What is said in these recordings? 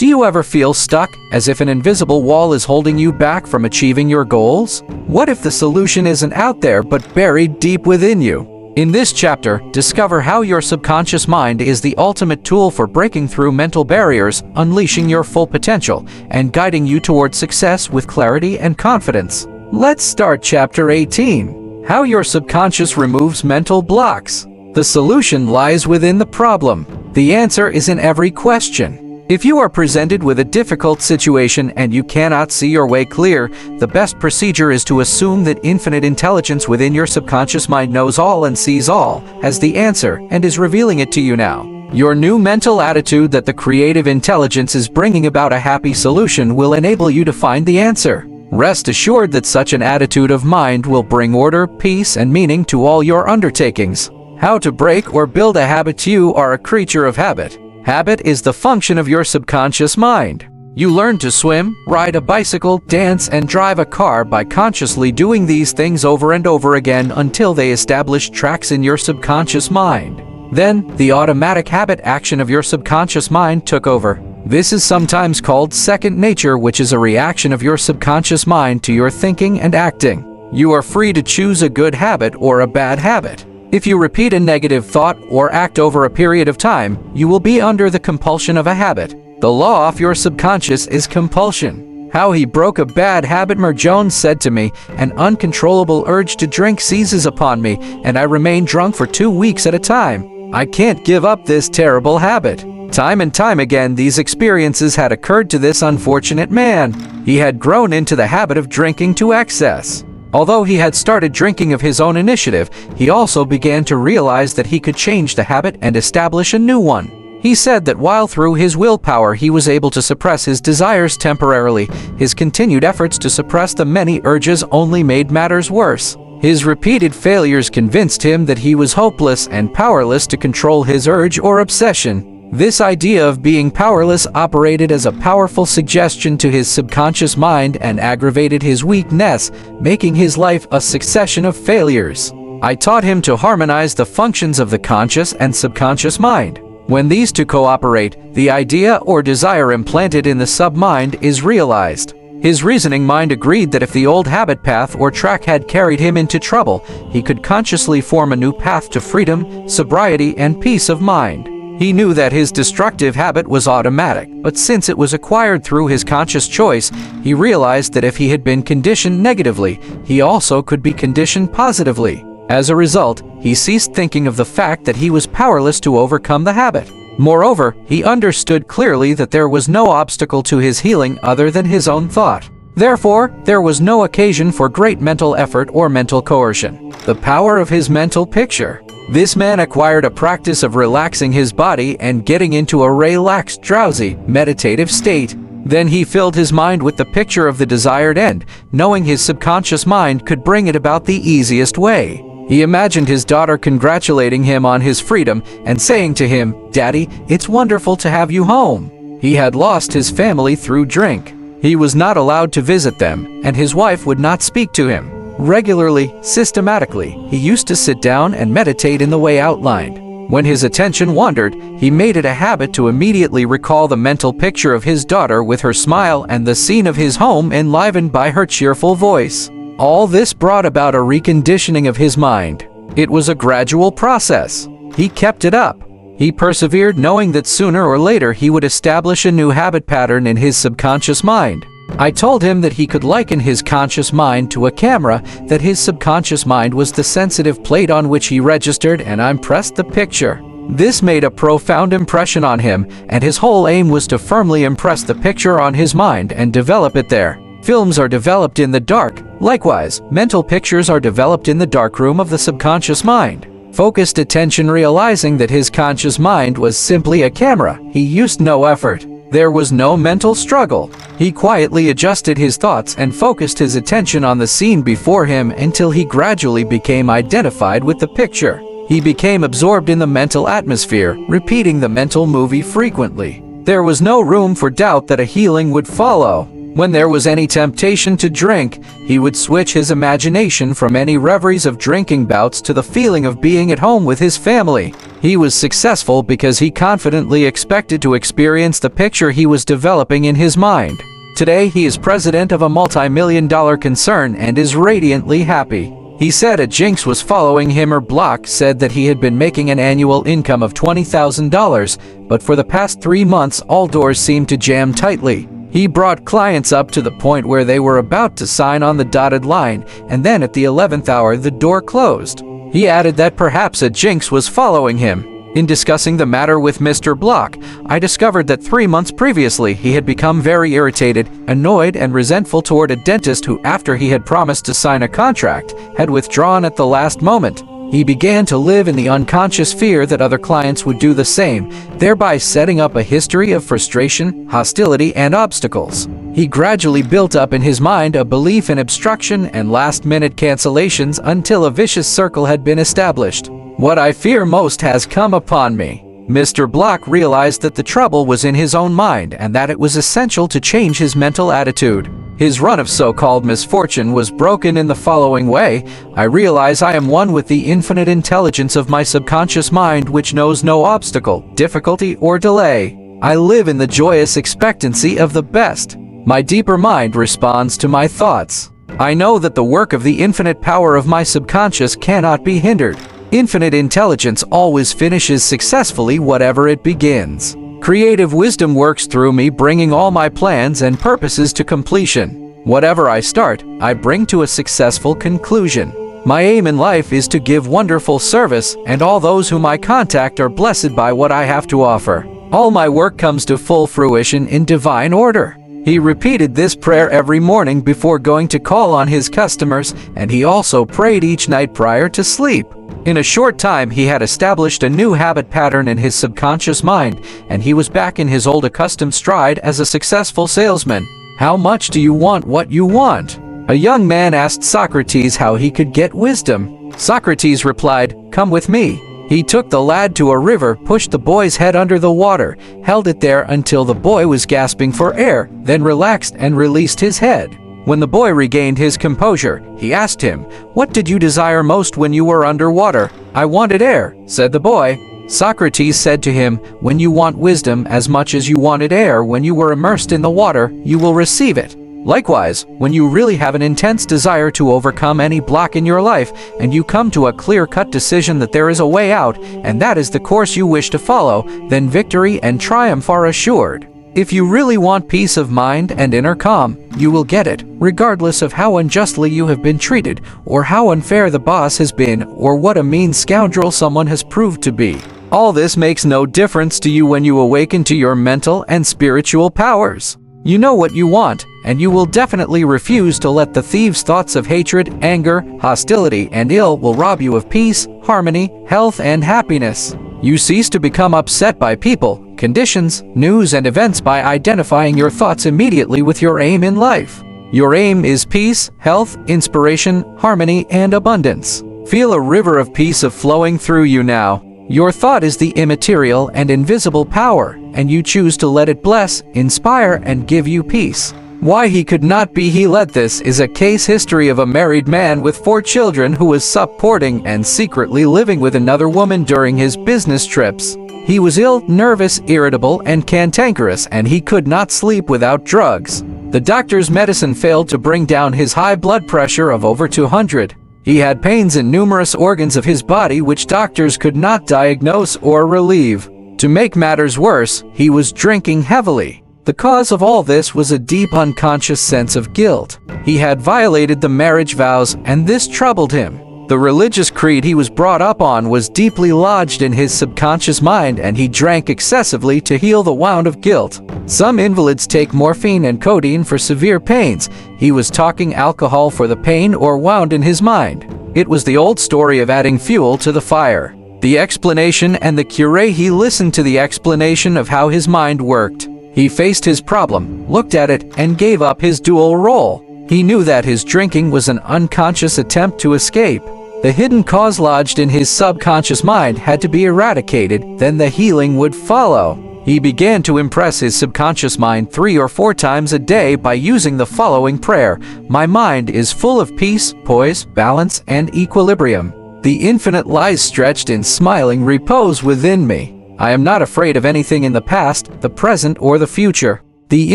Do you ever feel stuck, as if an invisible wall is holding you back from achieving your goals? What if the solution isn't out there but buried deep within you? In this chapter, discover how your subconscious mind is the ultimate tool for breaking through mental barriers, unleashing your full potential, and guiding you toward success with clarity and confidence. Let's start Chapter 18. How your subconscious removes mental blocks. The solution lies within the problem. The answer is in every question. If you are presented with a difficult situation and you cannot see your way clear, the best procedure is to assume that infinite intelligence within your subconscious mind knows all and sees all, has the answer, and is revealing it to you now. Your new mental attitude that the creative intelligence is bringing about a happy solution will enable you to find the answer. Rest assured that such an attitude of mind will bring order, peace, and meaning to all your undertakings. How to break or build a habit. You are a creature of habit. Habit is the function of your subconscious mind. You learn to swim, ride a bicycle, dance, and drive a car by consciously doing these things over and over again until they establish tracks in your subconscious mind. Then, the automatic habit action of your subconscious mind took over. This is sometimes called second nature, which is a reaction of your subconscious mind to your thinking and acting. You are free to choose a good habit or a bad habit. If you repeat a negative thought or act over a period of time, you will be under the compulsion of a habit. The law of your subconscious is compulsion. How he broke a bad habit. Mer Jones said to me, "An uncontrollable urge to drink seizes upon me, and I remain drunk for 2 weeks at a time. I can't give up this terrible habit." Time and time again, these experiences had occurred to this unfortunate man. He had grown into the habit of drinking to excess. Although he had started drinking of his own initiative, he also began to realize that he could change the habit and establish a new one. He said that while through his willpower he was able to suppress his desires temporarily, his continued efforts to suppress the many urges only made matters worse. His repeated failures convinced him that he was hopeless and powerless to control his urge or obsession. This idea of being powerless operated as a powerful suggestion to his subconscious mind and aggravated his weakness, making his life a succession of failures. I taught him to harmonize the functions of the conscious and subconscious mind. When these two cooperate, the idea or desire implanted in the submind is realized. His reasoning mind agreed that if the old habit path or track had carried him into trouble, he could consciously form a new path to freedom, sobriety, and peace of mind. He knew that his destructive habit was automatic, but since it was acquired through his conscious choice, he realized that if he had been conditioned negatively, he also could be conditioned positively. As a result, he ceased thinking of the fact that he was powerless to overcome the habit. Moreover, he understood clearly that there was no obstacle to his healing other than his own thought. Therefore, there was no occasion for great mental effort or mental coercion. The power of his mental picture. This man acquired a practice of relaxing his body and getting into a relaxed, drowsy, meditative state. Then he filled his mind with the picture of the desired end, knowing his subconscious mind could bring it about the easiest way. He imagined his daughter congratulating him on his freedom and saying to him, "Daddy, it's wonderful to have you home." He had lost his family through drink. He was not allowed to visit them, and his wife would not speak to him. Regularly, systematically, he used to sit down and meditate in the way outlined. When his attention wandered, he made it a habit to immediately recall the mental picture of his daughter with her smile and the scene of his home enlivened by her cheerful voice. All this brought about a reconditioning of his mind. It was a gradual process. He kept it up. He persevered, knowing that sooner or later he would establish a new habit pattern in his subconscious mind. I told him that he could liken his conscious mind to a camera, that his subconscious mind was the sensitive plate on which he registered and impressed the picture. This made a profound impression on him, and his whole aim was to firmly impress the picture on his mind and develop it there. Films are developed in the dark. Likewise, mental pictures are developed in the darkroom of the subconscious mind. Focused attention, realizing that his conscious mind was simply a camera, he used no effort. There was no mental struggle. He quietly adjusted his thoughts and focused his attention on the scene before him until he gradually became identified with the picture. He became absorbed in the mental atmosphere, repeating the mental movie frequently. There was no room for doubt that a healing would follow. When there was any temptation to drink, he would switch his imagination from any reveries of drinking bouts to the feeling of being at home with his family. He was successful because he confidently expected to experience the picture he was developing in his mind. Today, he is president of a multi-million-dollar concern and is radiantly happy. He said a jinx was following him, or Block said that he had been making an annual income of $20,000, but for the past 3 months all doors seemed to jam tightly. He brought clients up to the point where they were about to sign on the dotted line, and then at the 11th hour the door closed. He added that perhaps a jinx was following him. In discussing the matter with Mr. Block, I discovered that 3 months previously he had become very irritated, annoyed, and resentful toward a dentist who, after he had promised to sign a contract, had withdrawn at the last moment. He began to live in the unconscious fear that other clients would do the same, thereby setting up a history of frustration, hostility, and obstacles. He gradually built up in his mind a belief in obstruction and last-minute cancellations until a vicious circle had been established. What I fear most has come upon me. Mr. Block realized that the trouble was in his own mind and that it was essential to change his mental attitude. His run of so-called misfortune was broken in the following way. I realize I am one with the infinite intelligence of my subconscious mind, which knows no obstacle, difficulty, or delay. I live in the joyous expectancy of the best. My deeper mind responds to my thoughts. I know that the work of the infinite power of my subconscious cannot be hindered. Infinite intelligence always finishes successfully whatever it begins. Creative wisdom works through me, bringing all my plans and purposes to completion. Whatever I start, I bring to a successful conclusion. My aim in life is to give wonderful service, and all those whom I contact are blessed by what I have to offer. All my work comes to full fruition in divine order. He repeated this prayer every morning before going to call on his customers, and he also prayed each night prior to sleep. In a short time, he had established a new habit pattern in his subconscious mind, and he was back in his old accustomed stride as a successful salesman. How much do you want what you want? A young man asked Socrates how he could get wisdom. Socrates replied, "Come with me." He took the lad to a river, pushed the boy's head under the water, held it there until the boy was gasping for air, then relaxed and released his head. When the boy regained his composure, he asked him, "What did you desire most when you were underwater?" "I wanted air," said the boy. Socrates said to him, "When you want wisdom as much as you wanted air when you were immersed in the water, you will receive it. Likewise, when you really have an intense desire to overcome any block in your life, and you come to a clear-cut decision that there is a way out, and that is the course you wish to follow, then victory and triumph are assured. If you really want peace of mind and inner calm, you will get it, regardless of how unjustly you have been treated, or how unfair the boss has been, or what a mean scoundrel someone has proved to be. All this makes no difference to you when you awaken to your mental and spiritual powers. You know what you want, and you will definitely refuse to let the thieves' thoughts of hatred, anger, hostility, and ill will rob you of peace, harmony, health, and happiness. You cease to become upset by people, conditions, news, and events by identifying your thoughts immediately with your aim in life. Your aim is peace, health, inspiration, harmony, and abundance. Feel a river of peace flowing through you now. Your thought is the immaterial and invisible power, and you choose to let it bless, inspire, and give you peace. Why he could not be he led this is a case history of a married man with 4 children who was supporting and secretly living with another woman during his business trips. He was ill, nervous, irritable, and cantankerous, and he could not sleep without drugs. The doctor's medicine failed to bring down his high blood pressure of over 200. He had pains in numerous organs of his body which doctors could not diagnose or relieve. To make matters worse, he was drinking heavily. The cause of all this was a deep unconscious sense of guilt. He had violated the marriage vows, and this troubled him. The religious creed he was brought up on was deeply lodged in his subconscious mind, and he drank excessively to heal the wound of guilt. Some invalids take morphine and codeine for severe pains. He was talking alcohol for the pain or wound in his mind. It was the old story of adding fuel to the fire. The explanation and the cure. He listened to the explanation of how his mind worked. He faced his problem, looked at it, and gave up his dual role. He knew that his drinking was an unconscious attempt to escape. The hidden cause lodged in his subconscious mind had to be eradicated, then the healing would follow. He began to impress his subconscious mind 3 or 4 times a day by using the following prayer: "My mind is full of peace, poise, balance, and equilibrium. The infinite lies stretched in smiling repose within me. I am not afraid of anything in the past, the present, or the future. The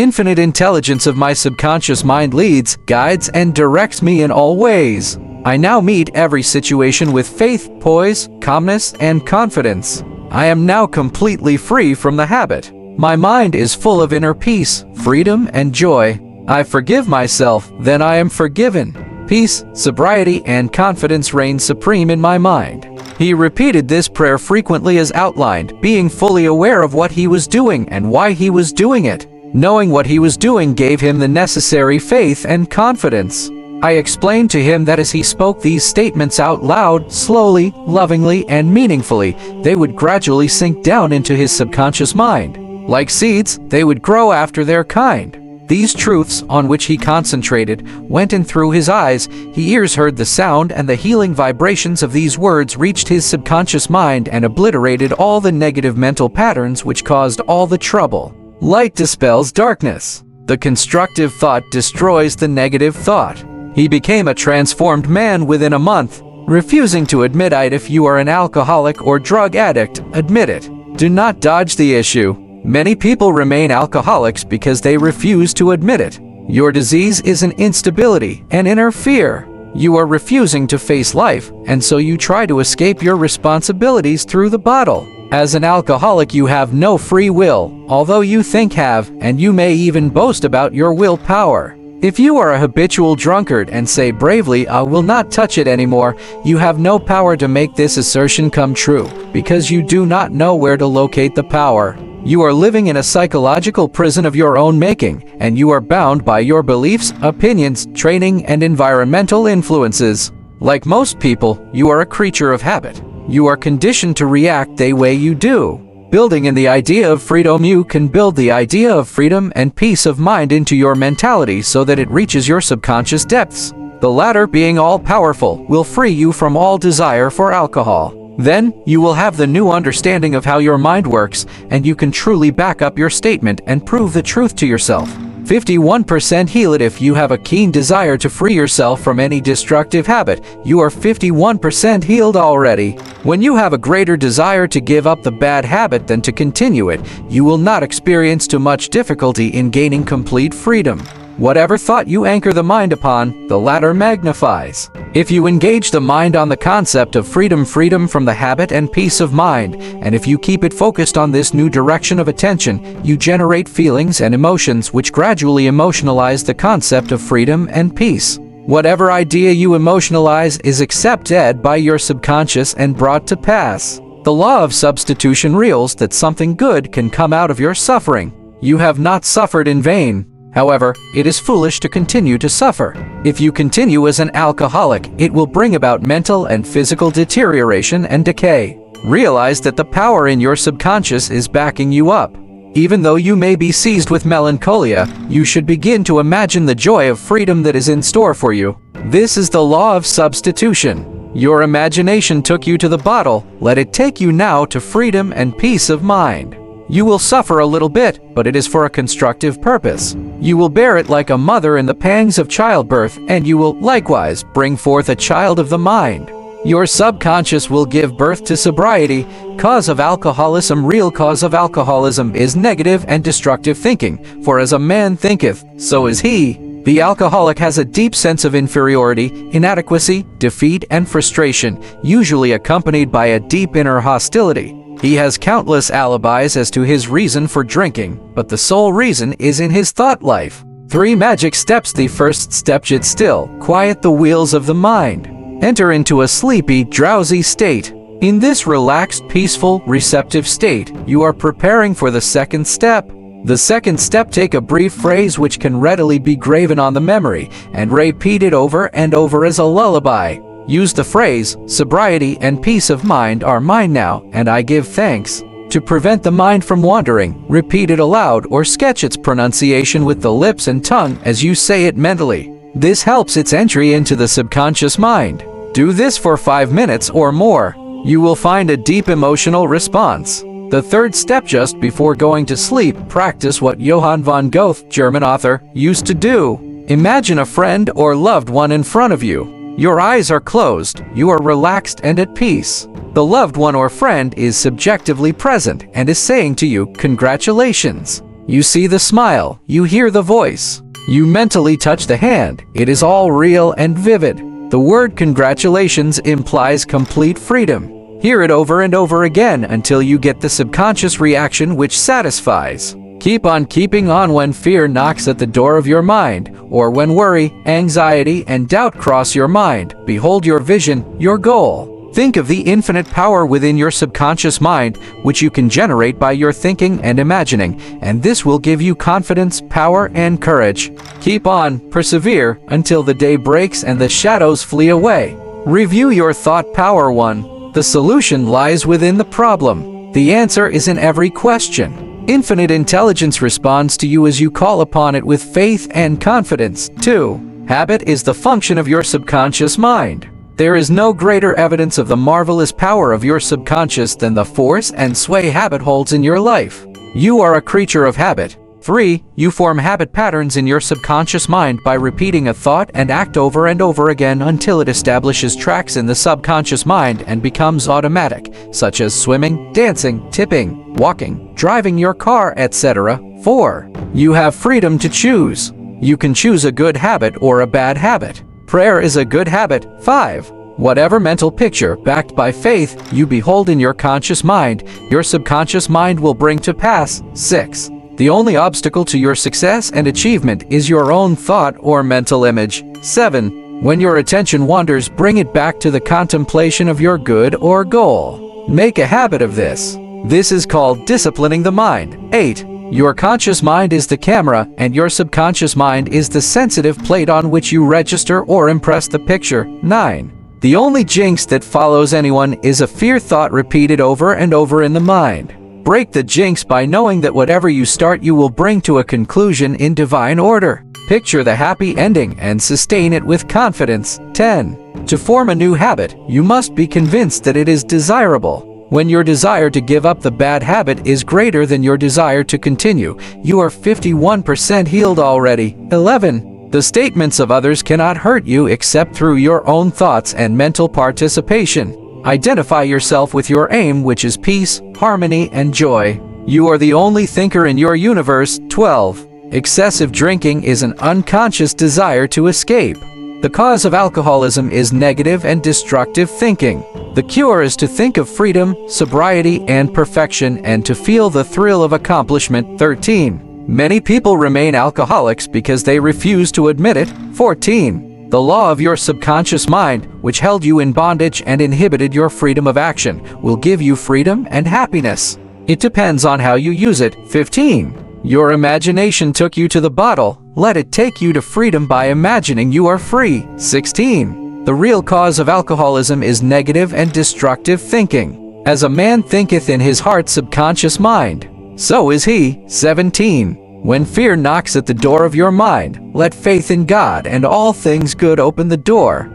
infinite intelligence of my subconscious mind leads, guides, and directs me in all ways. I now meet every situation with faith, poise, calmness, and confidence. I am now completely free from the habit. My mind is full of inner peace, freedom, and joy. I forgive myself, then I am forgiven. Peace, sobriety, and confidence reign supreme in my mind." He repeated this prayer frequently as outlined, being fully aware of what he was doing and why he was doing it. Knowing what he was doing gave him the necessary faith and confidence. I explained to him that as he spoke these statements out loud, slowly, lovingly, and meaningfully, they would gradually sink down into his subconscious mind. Like seeds, they would grow after their kind. These truths, on which he concentrated, went in through his eyes, his ears heard the sound, and the healing vibrations of these words reached his subconscious mind and obliterated all the negative mental patterns which caused all the trouble. Light dispels darkness. The constructive thought destroys the negative thought. He became a transformed man within a month, refusing to admit it. If you are an alcoholic or drug addict, admit it. Do not dodge the issue. Many people remain alcoholics because they refuse to admit it. Your disease is an instability, an inner fear. You are refusing to face life, and so you try to escape your responsibilities through the bottle. As an alcoholic, you have no free will, although you think have, and you may even boast about your willpower. If you are a habitual drunkard and say bravely, "I will not touch it anymore," you have no power to make this assertion come true, because you do not know where to locate the power. You are living in a psychological prison of your own making, and you are bound by your beliefs, opinions, training, and environmental influences. Like most people, you are a creature of habit. You are conditioned to react the way you do. Building in the idea of freedom, you can build the idea of freedom and peace of mind into your mentality so that it reaches your subconscious depths. The latter, being all-powerful, will free you from all desire for alcohol. Then, you will have the new understanding of how your mind works, and you can truly back up your statement and prove the truth to yourself. 51% heal it. If you have a keen desire to free yourself from any destructive habit, you are 51% healed already. When you have a greater desire to give up the bad habit than to continue it, you will not experience too much difficulty in gaining complete freedom. Whatever thought you anchor the mind upon, the latter magnifies. If you engage the mind on the concept of freedom from the habit and peace of mind, and if you keep it focused on this new direction of attention, you generate feelings and emotions which gradually emotionalize the concept of freedom and peace. Whatever idea you emotionalize is accepted by your subconscious and brought to pass. The law of substitution reveals that something good can come out of your suffering. You have not suffered in vain. However, it is foolish to continue to suffer. If you continue as an alcoholic, it will bring about mental and physical deterioration and decay. Realize that the power in your subconscious is backing you up. Even though you may be seized with melancholia, you should begin to imagine the joy of freedom that is in store for you. This is the law of substitution. Your imagination took you to the bottle. Let it take you now to freedom and peace of mind. You will suffer a little bit, but it is for a constructive purpose. You will bear it like a mother in the pangs of childbirth, and you will likewise bring forth a child of the mind. Your subconscious will give birth to sobriety. Cause of alcoholism. Real cause of alcoholism is negative and destructive thinking, for as a man thinketh, so is he. The alcoholic has a deep sense of inferiority, inadequacy, defeat, and frustration, usually accompanied by a deep inner hostility. He has countless alibis as to his reason for drinking, but the sole reason is in his thought life. 3 magic steps. The first step: sit still, quiet the wheels of the mind. Enter into a sleepy, drowsy state. In this relaxed, peaceful, receptive state, you are preparing for the second step. The second step: take a brief phrase which can readily be graven on the memory, and repeat it over and over as a lullaby. Use the phrase, "Sobriety and peace of mind are mine now, and I give thanks." To prevent the mind from wandering, repeat it aloud or sketch its pronunciation with the lips and tongue as you say it mentally. This helps its entry into the subconscious mind. Do this for 5 minutes or more. You will find a deep emotional response. The third step just before going to sleep, practice what Johann von Goethe, German author, used to do. Imagine a friend or loved one in front of you. Your eyes are closed, you are relaxed and at peace. The loved one or friend is subjectively present and is saying to you, "Congratulations." You see the smile, you hear the voice. You mentally touch the hand, it is all real and vivid. The word congratulations implies complete freedom. Hear it over and over again until you get the subconscious reaction which satisfies. Keep on keeping on when fear knocks at the door of your mind, or when worry, anxiety, and doubt cross your mind. Behold your vision, your goal. Think of the infinite power within your subconscious mind, which you can generate by your thinking and imagining, and this will give you confidence, power, and courage. Keep on, persevere, until the day breaks and the shadows flee away. Review your thought power. 1. The solution lies within the problem. The answer is in every question. Infinite intelligence responds to you as you call upon it with faith and confidence. 2. Habit is the function of your subconscious mind. There is no greater evidence of the marvelous power of your subconscious than the force and sway habit holds in your life. You are a creature of habit. 3. You form habit patterns in your subconscious mind by repeating a thought and act over and over again until it establishes tracks in the subconscious mind and becomes automatic, such as swimming, dancing, tipping, walking, driving your car, etc. 4. You have freedom to choose. You can choose a good habit or a bad habit. Prayer is a good habit. 5. Whatever mental picture, backed by faith, you behold in your conscious mind, your subconscious mind will bring to pass. 6. The only obstacle to your success and achievement is your own thought or mental image. 7. When your attention wanders, bring it back to the contemplation of your good or goal. Make a habit of this. This is called disciplining the mind. 8. Your conscious mind is the camera, and your subconscious mind is the sensitive plate on which you register or impress the picture. 9. The only jinx that follows anyone is a fear thought repeated over and over in the mind. Break the jinx by knowing that whatever you start you will bring to a conclusion in divine order. Picture the happy ending and sustain it with confidence. 10. To form a new habit, you must be convinced that it is desirable. When your desire to give up the bad habit is greater than your desire to continue, you are 51% healed already. 11. The statements of others cannot hurt you except through your own thoughts and mental participation. Identify yourself with your aim, which is peace, harmony, and joy. You are the only thinker in your universe. 12. Excessive drinking is an unconscious desire to escape. The cause of alcoholism is negative and destructive thinking. The cure is to think of freedom, sobriety, and perfection, and to feel the thrill of accomplishment. 13. Many people remain alcoholics because they refuse to admit it. 14. The law of your subconscious mind, which held you in bondage and inhibited your freedom of action, will give you freedom and happiness. It depends on how you use it. 15. Your imagination took you to the bottle. Let it take you to freedom by imagining you are free. 16. The real cause of alcoholism is negative and destructive thinking. As a man thinketh in his heart subconscious mind, so is he. 17. When fear knocks at the door of your mind, let faith in God and all things good open the door.